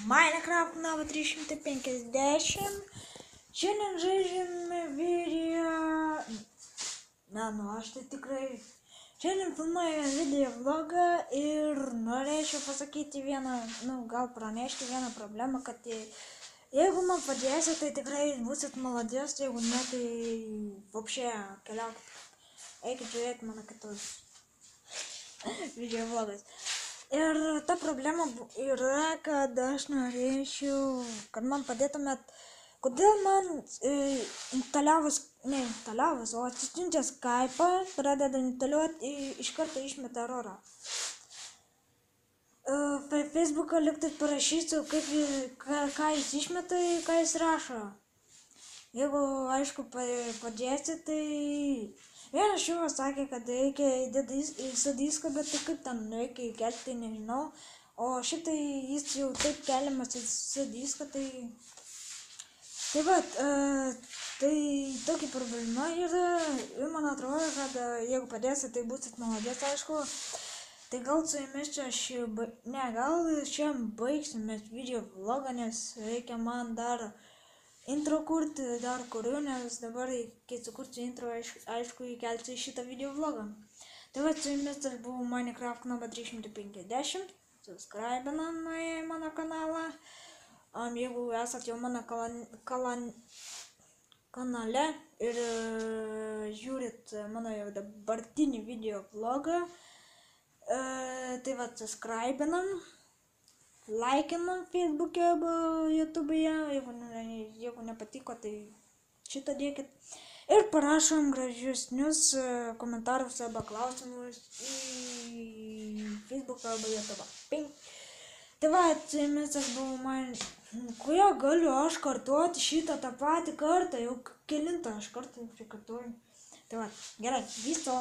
Minecraft nuo 350. Šiandien žaidžiame video. Aš tai tikrai. Šiandien filmuoju video vlogą ir norėčiau pasakyti vieną, gal pranešti vieną problemą, kad jeigu man padėsi, tai tikrai būsit maladės, jeigu ne, tai вообще keliaukit. Eikit žiūrėti mano kitus video vlogas. Ir ta problema yra, kad aš norėčiau, kad man padėtumėt, kodėl man o atsisiuntę Skype'ą, pradeda instaliuoti, iš karto išmeta erorą. Facebook'ą liktai parašysiu, ką jis išmeta ir ką jis rašo. Jeigu, aišku, padėsi, tai vienas šiuo sakė, kad reikia įdėti diską, bet tai kaip ten reikia įkelti, tai nežinau. O šitai jis jau taip keliamas į diską, tai tokia problema yra. Ir man atrodo, kad jeigu padėsi, tai būsit maladės, aišku. Tai gal su jumis čia šiandien baigsimės video vlogą, nes reikia man dar intro kurti, dar kuriu, nes dabar kai sukursiu intro, aišku, įkelsiu šitą video vlogą. Tai va, su jumis aš buvau Minecraft nuo 350, subscribinam į mano kanalą. Jeigu esat jau mano kanale ir žiūrit mano jau dabartinį video vlogą, tai va, subscribinam. Laikinam Facebook'e arba YouTube'e, jeigu nepatiko, tai šitą dėkit. Ir parašom gražesnius komentarus arba klausimus į Facebook'ą arba YouTube'ą. Tai va, su jumis aš buvau kuo galiu aš kartuoti šitą tą patį kartą, jau kelintą aš kartą prikartuoju. Tai va, gerai, viso.